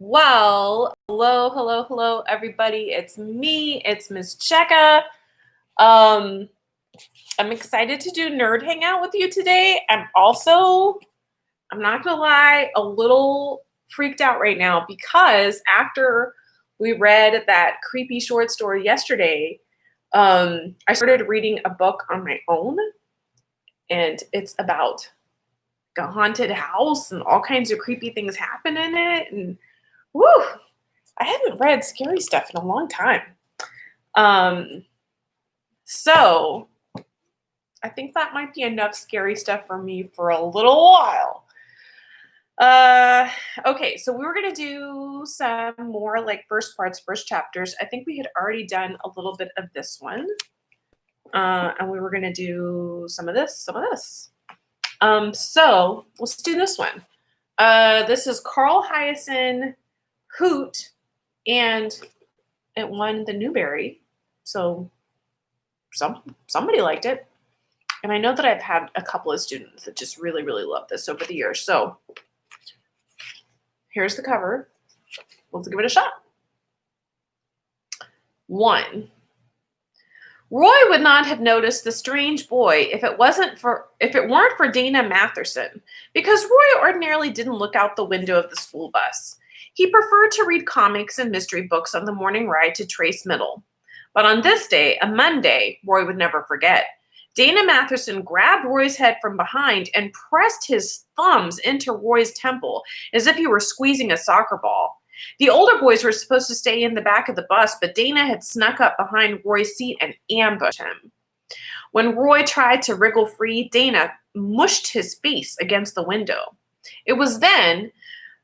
Well, hello, everybody. It's me. It's Miss Checka. Um, I'm excited to do Nerd Hangout with you today. I'm not gonna lie, a little freaked out right now because after we read that creepy short story yesterday, I started reading a book on my own, and it's about a haunted house and all kinds of creepy things happen in it, and woo, I hadn't read scary stuff in a long time. Um, so I think that might be enough scary stuff for me for a little while. Okay, so we were gonna do some more like first parts, first chapters. I think we had already done a little bit of this one. And we were gonna do some of this, some of this. So let's do this one. This is Carl Hyacin Hoot, and it won the Newbery. So somebody liked it. And I know that I've had a couple of students that just really, really love this over the years. So here's the cover. Let's give it a shot. 1. Roy would not have noticed the strange boy if it weren't for Dana Matherson, because Roy ordinarily didn't look out the window of the school bus. He preferred to read comics and mystery books on the morning ride to Trace Middle. But on this day, a Monday, Roy would never forget, Dana Matherson grabbed Roy's head from behind and pressed his thumbs into Roy's temple as if he were squeezing a soccer ball. The older boys were supposed to stay in the back of the bus, but Dana had snuck up behind Roy's seat and ambushed him. When Roy tried to wriggle free, Dana mushed his face against the window. It was then,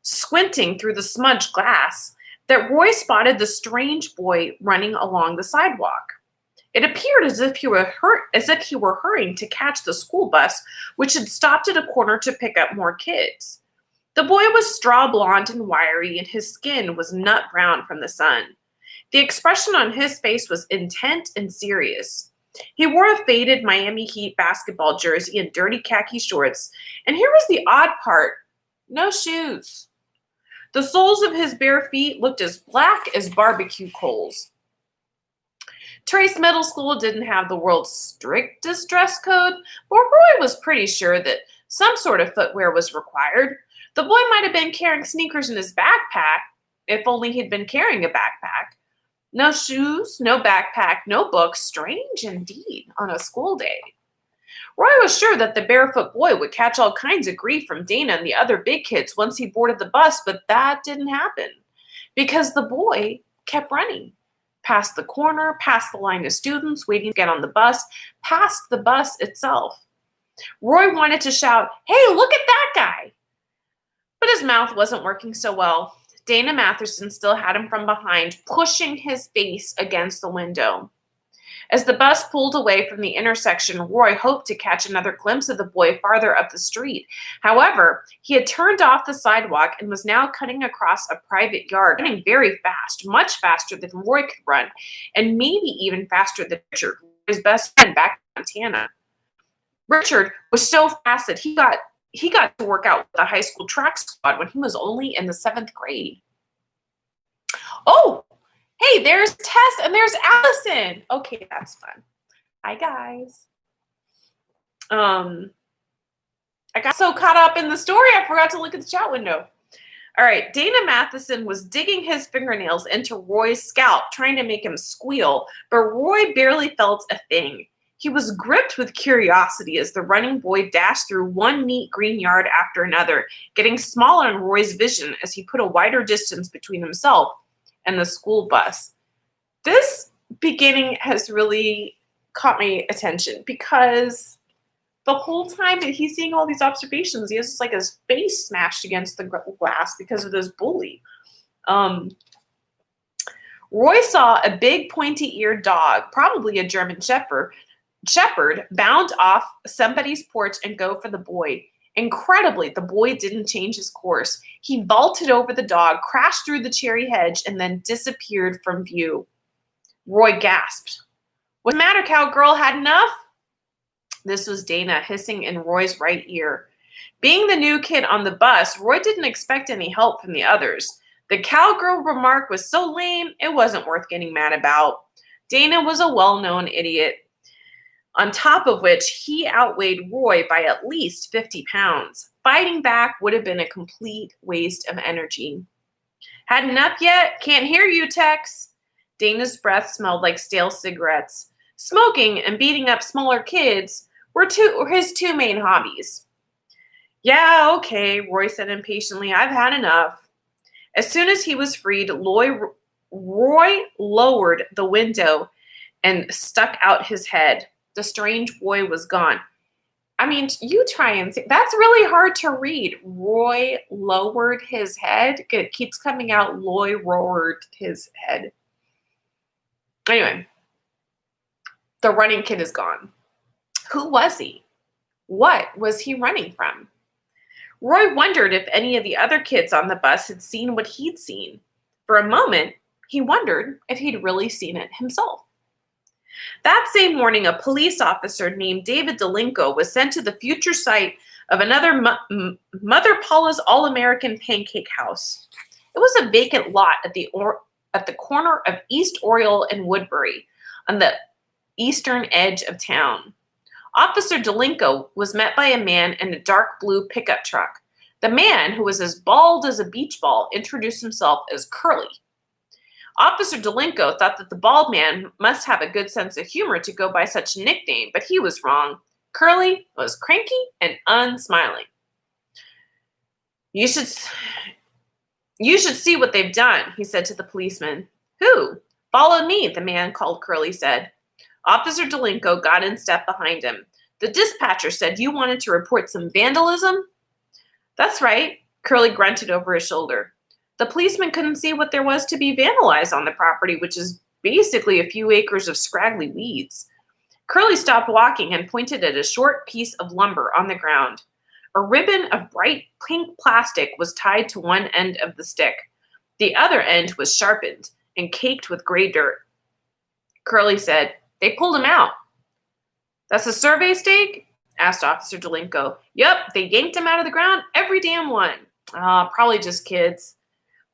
squinting through the smudged glass, that Roy spotted the strange boy running along the sidewalk. It appeared as if he were hurrying to catch the school bus, which had stopped at a corner to pick up more kids. The boy was straw blonde and wiry, and his skin was nut brown from the sun. The expression on his face was intent and serious. He wore a faded Miami Heat basketball jersey and dirty khaki shorts, and here was the odd part: no shoes. The soles of his bare feet looked as black as barbecue coals. Trace Middle School didn't have the world's strictest dress code, but Roy was pretty sure that some sort of footwear was required. The boy might have been carrying sneakers in his backpack, if only he'd been carrying a backpack. No shoes, no backpack, no books. Strange indeed on a school day. Roy was sure that the barefoot boy would catch all kinds of grief from Dana and the other big kids once he boarded the bus, but that didn't happen because the boy kept running. Past the corner, past the line of students waiting to get on the bus, past the bus itself. Roy wanted to shout, "Hey, look at that guy!" But his mouth wasn't working so well. Dana Matherson still had him from behind, pushing his face against the window. As the bus pulled away from the intersection, Roy hoped to catch another glimpse of the boy farther up the street. However, he had turned off the sidewalk and was now cutting across a private yard, running very fast, much faster than Roy could run, and maybe even faster than Richard, his best friend back in Montana. Richard was so fast that he got to work out with the high school track squad when he was only in the 7th grade. Oh! Hey, there's Tess and there's Allison. Okay, that's fun. Hi, guys. I got so caught up in the story, I forgot to look at the chat window. All right, Dana Matheson was digging his fingernails into Roy's scalp, trying to make him squeal, but Roy barely felt a thing. He was gripped with curiosity as the running boy dashed through one neat green yard after another, getting smaller in Roy's vision as he put a wider distance between himself and the school bus. This beginning has really caught my attention because the whole time that he's seeing all these observations, he has just like his face smashed against the glass because of this bully. Roy saw a big pointy-eared dog, probably a German shepherd, bound off somebody's porch and go for the boy. Incredibly, the boy didn't change his course. He vaulted over the dog, crashed through the cherry hedge, and then disappeared from view. Roy gasped. "What's the matter, cowgirl? Had enough?" This was Dana hissing in Roy's right ear. Being the new kid on the bus, Roy didn't expect any help from the others. The cowgirl remark was so lame, it wasn't worth getting mad about. Dana was a well-known idiot, on top of which he outweighed Roy by at least 50 pounds. Fighting back would have been a complete waste of energy. Hadn't up yet? Can't hear you, Tex. Dana's breath smelled like stale cigarettes. Smoking and beating up smaller kids were his two main hobbies. Yeah, okay, Roy said impatiently. I've had enough. As soon as he was freed, Roy lowered the window and stuck out his head. The strange boy was gone. I mean, you try and see. That's really hard to read. Roy lowered his head. It keeps coming out. Roy lowered his head. Anyway, the running kid is gone. Who was he? What was he running from? Roy wondered if any of the other kids on the bus had seen what he'd seen. For a moment, he wondered if he'd really seen it himself. That same morning, a police officer named David Delinko was sent to the future site of another Mother Paula's All-American Pancake House. It was a vacant lot at the corner of East Oriole and Woodbury, on the eastern edge of town. Officer Delinko was met by a man in a dark blue pickup truck. The man, who was as bald as a beach ball, introduced himself as Curly. Officer Delinko thought that the bald man must have a good sense of humor to go by such a nickname, but he was wrong. Curly was cranky and unsmiling. You should see what they've done, he said to the policeman. Who? Follow me, the man called Curly said. Officer Delinko got in step behind him. The dispatcher said you wanted to report some vandalism? That's right, Curly grunted over his shoulder. The policeman couldn't see what there was to be vandalized on the property, which is basically a few acres of scraggly weeds. Curly stopped walking and pointed at a short piece of lumber on the ground. A ribbon of bright pink plastic was tied to one end of the stick. The other end was sharpened and caked with gray dirt. Curly said, They pulled him out. That's a survey stake? Asked Officer Delinko. Yep, they yanked him out of the ground, every damn one. Probably just kids.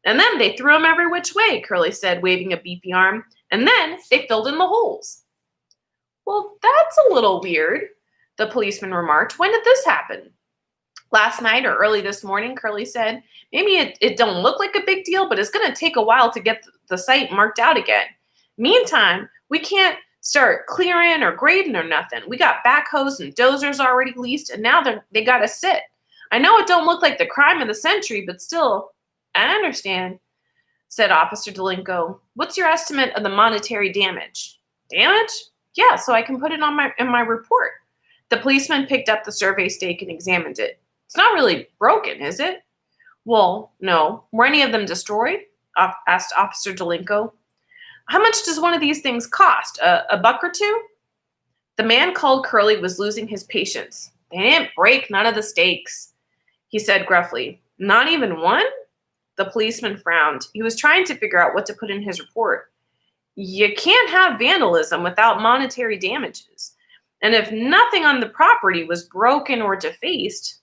And then they threw him every which way, Curly said, waving a beefy arm. And then they filled in the holes. Well, that's a little weird, the policeman remarked. When did this happen? Last night or early this morning, Curly said. Maybe it don't look like a big deal, but it's going to take a while to get the site marked out again. Meantime, we can't start clearing or grading or nothing. We got backhoes and dozers already leased, and now they got to sit. I know it don't look like the crime of the century, but still, I understand, said Officer Delinko. What's your estimate of the monetary damage? Damage? Yeah, so I can put it in my report. The policeman picked up the survey stake and examined it. It's not really broken, is it? Well, no. Were any of them destroyed? Asked Officer Delinko. How much does one of these things cost? A buck or two? The man called Curly was losing his patience. They didn't break none of the stakes, he said gruffly. Not even one? The policeman frowned. He was trying to figure out what to put in his report. You can't have vandalism without monetary damages. And if nothing on the property was broken or defaced,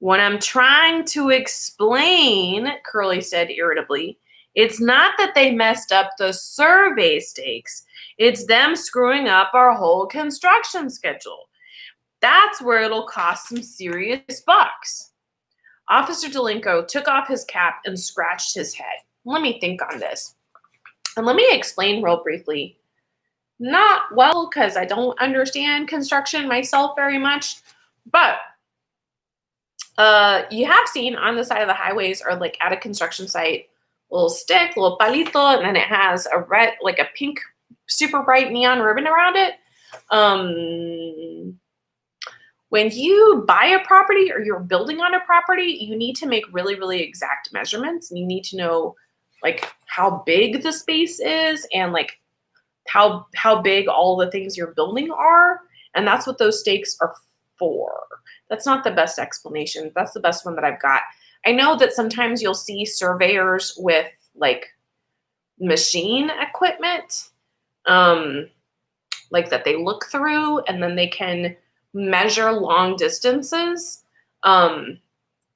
what I'm trying to explain, Curly said irritably, it's not that they messed up the survey stakes. It's them screwing up our whole construction schedule. That's where it'll cost some serious bucks. Officer Delinko took off his cap and scratched his head. Let me think on this. And let me explain real briefly. Not well, because I don't understand construction myself very much, but you have seen on the side of the highways or like at a construction site, little stick, little palito, and then it has a red, like a pink, super bright neon ribbon around it. When you buy a property or you're building on a property, you need to make really, really exact measurements. And you need to know like how big the space is and like how big all the things you're building are. And that's what those stakes are for. That's not the best explanation. That's the best one that I've got. I know that sometimes you'll see surveyors with like machine equipment, like that they look through and then they can measure long distances. But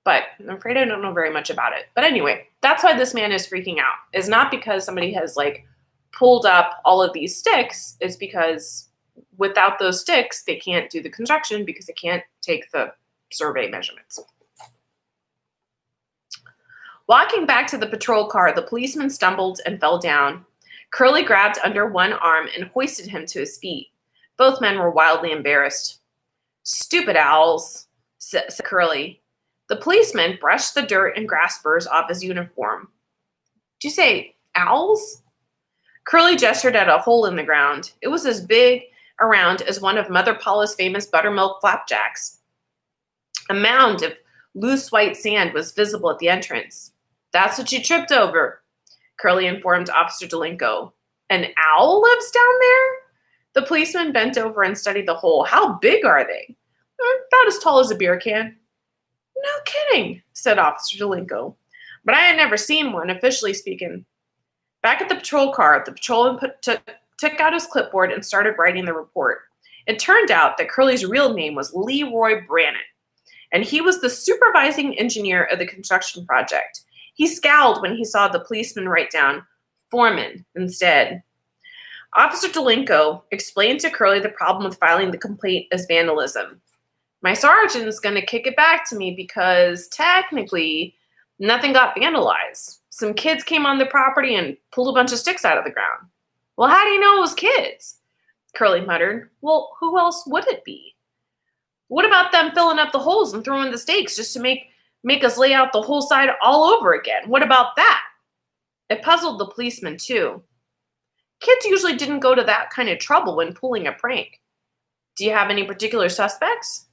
But I'm afraid I don't know very much about it. But anyway, that's why this man is freaking out. It's not because somebody has like pulled up all of these sticks. It's because without those sticks, they can't do the construction because they can't take the survey measurements. Walking back to the patrol car, the policeman stumbled and fell down. Curly grabbed under one arm and hoisted him to his feet. Both men were wildly embarrassed. "Stupid owls," said Curly. The policeman brushed the dirt and grassburrs off his uniform. "Did you say owls?" Curly gestured at a hole in the ground. It was as big around as one of Mother Paula's famous buttermilk flapjacks. A mound of loose white sand was visible at the entrance. "That's what you tripped over," Curly informed Officer Delinko. "An owl lives down there?" The policeman bent over and studied the hole. "How big are they?" "About as tall as a beer can." "No kidding," said Officer Delinko. "But I had never seen one, officially speaking." Back at the patrol car, the patrolman took out his clipboard and started writing the report. It turned out that Curly's real name was Leroy Brannett, and he was the supervising engineer of the construction project. He scowled when he saw the policeman write down foreman instead. Officer Delinko explained to Curly the problem with filing the complaint as vandalism. "My sergeant's going to kick it back to me because technically nothing got vandalized. Some kids came on the property and pulled a bunch of sticks out of the ground." "Well, how do you know it was kids?" Curly muttered. "Well, who else would it be? What about them filling up the holes and throwing the stakes just to make us lay out the whole side all over again? What about that?" It puzzled the policeman, too. Kids usually didn't go to that kind of trouble when pulling a prank. "Do you have any particular suspects?"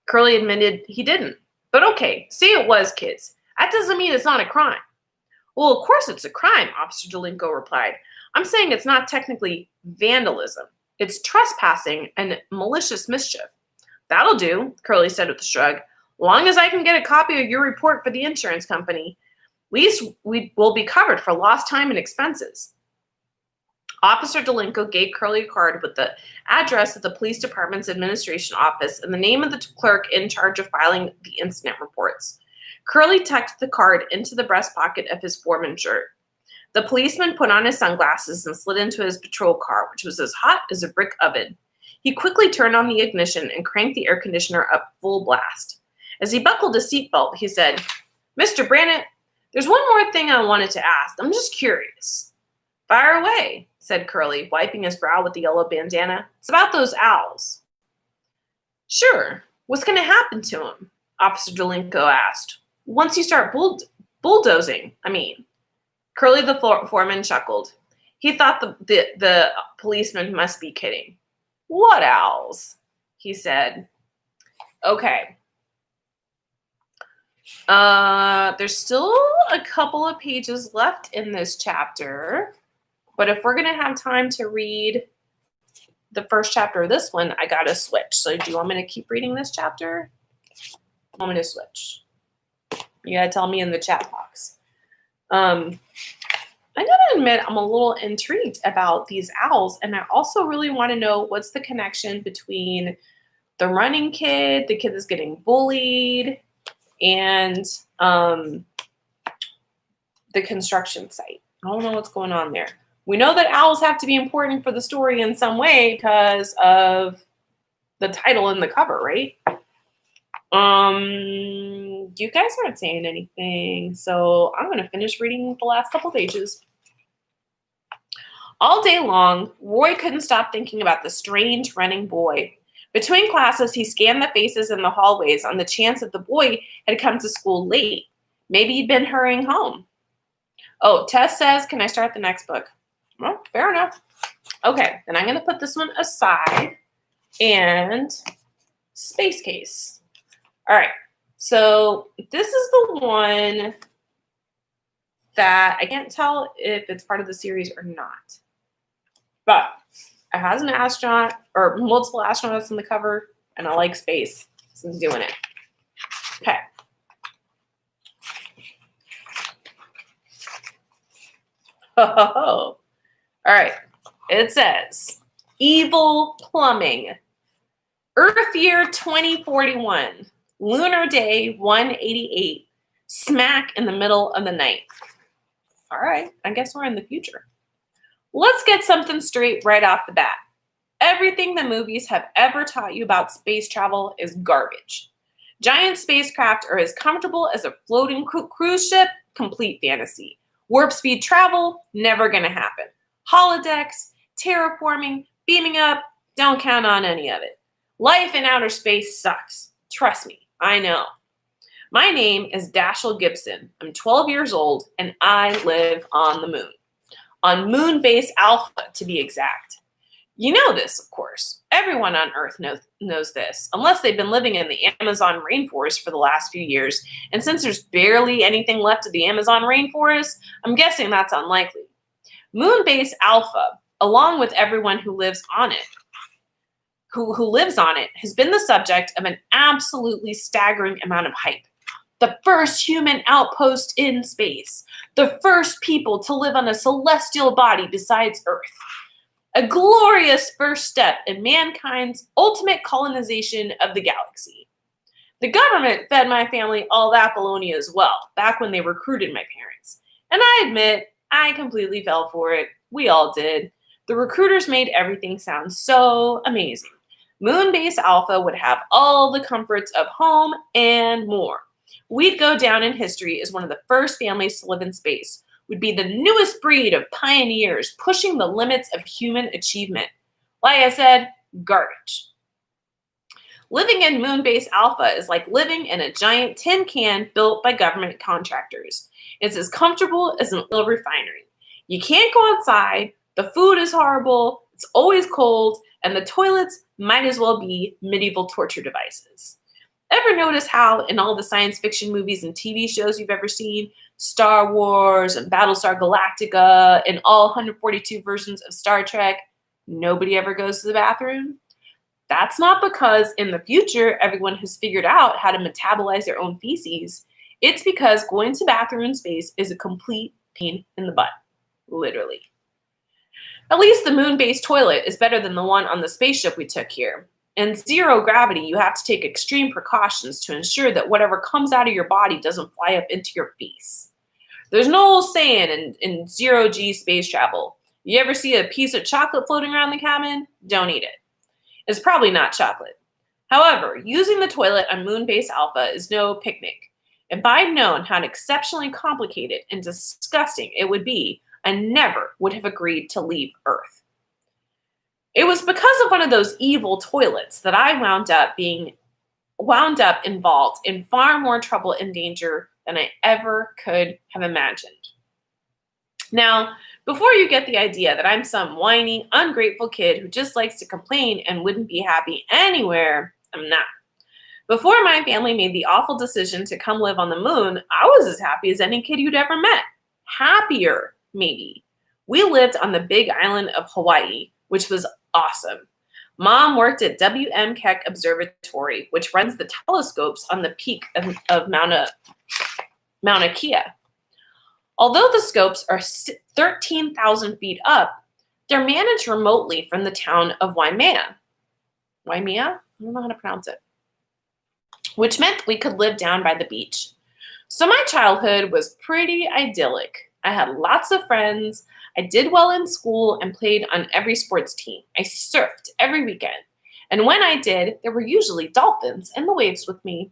Curly admitted he didn't. "But okay, say it was kids. That doesn't mean it's not a crime." "Well, of course it's a crime," Officer Delinko replied. "I'm saying it's not technically vandalism. It's trespassing and malicious mischief." "That'll do," Curly said with a shrug. "Long as I can get a copy of your report for the insurance company, at least we will be covered for lost time and expenses." Officer Delinko gave Curly a card with the address of the police department's administration office and the name of the clerk in charge of filing the incident reports. Curly tucked the card into the breast pocket of his foreman shirt. The policeman put on his sunglasses and slid into his patrol car, which was as hot as a brick oven. He quickly turned on the ignition and cranked the air conditioner up full blast. As he buckled his seatbelt, he said, "Mr. Brannett, there's one more thing I wanted to ask. I'm just curious." "Fire away," said Curly, wiping his brow with the yellow bandana. "It's about those owls." "Sure. What's going to happen to them?" Officer Delinko asked. "Once you start bulldozing, I mean." Curly the foreman chuckled. He thought the policeman must be kidding. "What owls?" he said. Okay. There's still a couple of pages left in this chapter, but if we're going to have time to read the first chapter of this one, I got to switch. So do you want me to keep reading this chapter? I want me to switch. You got to tell me in the chat box. I gotta admit, I'm a little intrigued about these owls, and I also really want to know what's the connection between the running kid, the kid that's getting bullied, and the construction site. I don't know what's going on there. We know that owls have to be important for the story in some way because of the title and the cover, right? You guys aren't saying anything, so I'm going to finish reading the last couple pages. All day long, Roy couldn't stop thinking about the strange running boy. Between classes, he scanned the faces in the hallways on the chance that the boy had come to school late. Maybe he'd been hurrying home. Oh, Tess says, can I start the next book? Well, fair enough. Okay, then I'm going to put this one aside and Space Case. All right, so this is the one that I can't tell if it's part of the series or not. But it has an astronaut or multiple astronauts on the cover, and I like space, so I'm doing it. Okay. All right. It says, Evil Plumbing. Earth year 2041. Lunar Day 188, smack in the middle of the night. All right, I guess we're in the future. Let's get something straight right off the bat. Everything the movies have ever taught you about space travel is garbage. Giant spacecraft are as comfortable as a floating cruise ship, complete fantasy. Warp speed travel, never gonna happen. Holodecks, terraforming, beaming up, don't count on any of it. Life in outer space sucks. Trust me, I know. My name is Dashiell Gibson. I'm 12 years old, and I live on the moon. On moon base Alpha, to be exact. You know this, of course. Everyone on Earth knows this, unless they've been living in the Amazon rainforest for the last few years. And since there's barely anything left of the Amazon rainforest, I'm guessing that's unlikely. Moon base Alpha, along with everyone who lives on it, has been the subject of an absolutely staggering amount of hype. The first human outpost in space. The first people to live on a celestial body besides Earth. A glorious first step in mankind's ultimate colonization of the galaxy. The government fed my family all that baloney as well, back when they recruited my parents. And I admit, I completely fell for it. We all did. The recruiters made everything sound so amazing. Moonbase Alpha would have all the comforts of home and more. We'd go down in history as one of the first families to live in space. Would be the newest breed of pioneers pushing the limits of human achievement. Like I said, garbage. Living in Moonbase Alpha is like living in a giant tin can built by government contractors. It's as comfortable as an oil refinery. You can't go outside, the food is horrible, it's always cold, and the toilets might as well be medieval torture devices. Ever notice how in all the science fiction movies and TV shows you've ever seen, Star Wars and Battlestar Galactica and all 142 versions of Star Trek, nobody ever goes to the bathroom? That's not because in the future everyone has figured out how to metabolize their own feces. It's because going to the bathroom in space is a complete pain in the butt, literally. At least the moon-based toilet is better than the one on the spaceship we took here. In zero gravity, you have to take extreme precautions to ensure that whatever comes out of your body doesn't fly up into your face. There's no old saying in zero-G space travel. You ever see a piece of chocolate floating around the cabin? Don't eat it. It's probably not chocolate. However, using the toilet on Moonbase Alpha is no picnic. If I'd known how exceptionally complicated and disgusting it would be, I never would have agreed to leave Earth. It was because of one of those evil toilets that I wound up involved in far more trouble and danger than I ever could have imagined. Now, before you get the idea that I'm some whiny, ungrateful kid who just likes to complain and wouldn't be happy anywhere, I'm not. Before my family made the awful decision to come live on the moon, I was as happy as any kid you'd ever met. Happier, maybe. We lived on the big island of Hawaii, which was awesome. Mom worked at WM Keck Observatory, which runs the telescopes on the peak of Mauna Kea. Although the scopes are 13,000 feet up, they're managed remotely from the town of Waimea. Waimea? I don't know how to pronounce it. Which meant we could live down by the beach. So my childhood was pretty idyllic. I had lots of friends. I did well in school and played on every sports team. I surfed every weekend. And when I did, there were usually dolphins in the waves with me.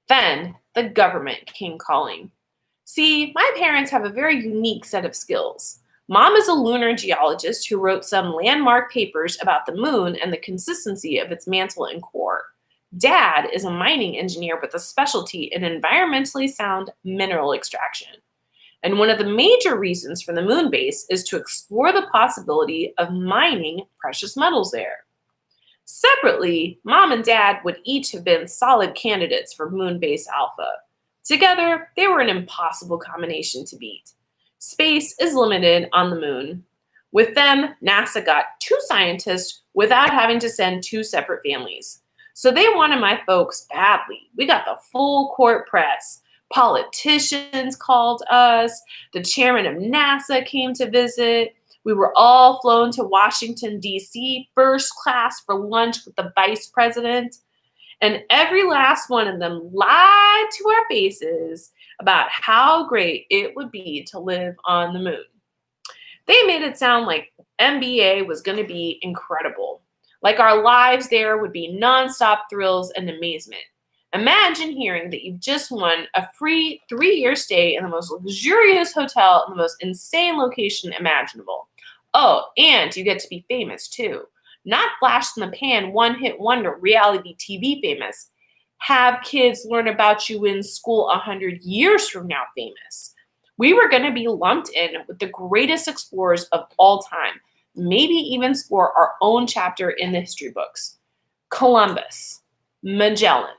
Then the government came calling. See, my parents have a very unique set of skills. Mom is a lunar geologist who wrote some landmark papers about the moon and the consistency of its mantle and core. Dad is a mining engineer with a specialty in environmentally sound mineral extraction. And one of the major reasons for the moon base is to explore the possibility of mining precious metals there. Separately, Mom and Dad would each have been solid candidates for Moonbase Alpha. Together, they were an impossible combination to beat. Space is limited on the moon. With them, NASA got 2 scientists without having to send 2 separate families. So they wanted my folks badly. We got the full court press. Politicians called us. The chairman of NASA came to visit. We were all flown to Washington, D.C., first class for lunch with the vice president. And every last one of them lied to our faces about how great it would be to live on the moon. They made it sound like MBA was going to be incredible, like our lives there would be nonstop thrills and amazement. Imagine hearing that you've just won a free 3-year stay in the most luxurious hotel in the most insane location imaginable. Oh, and you get to be famous too. Not flash in the pan, one hit wonder, reality TV famous. Have kids learn about you in school 100 years from now famous. We were going to be lumped in with the greatest explorers of all time, maybe even score our own chapter in the history books. Columbus, Magellan,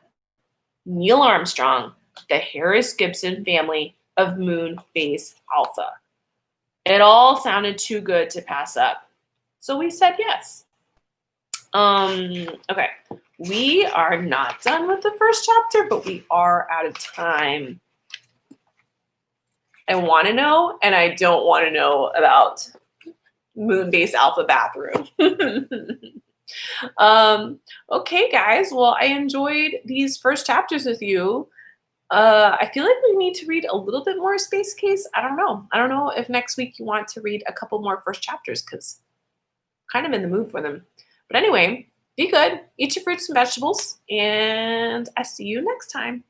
Neil Armstrong, the Harris Gibson family of Moon Base Alpha. It all sounded too good to pass up. So we said yes. Okay. We are not done with the first chapter, but we are out of time. I want to know, and I don't want to know about Moon Base Alpha bathroom. Okay, guys. Well, I enjoyed these first chapters with you. I feel like we need to read a little bit more Space Case. I don't know. I don't know if next week you want to read a couple more first chapters because I'm kind of in the mood for them. But anyway, be good. Eat your fruits and vegetables, and I see you next time.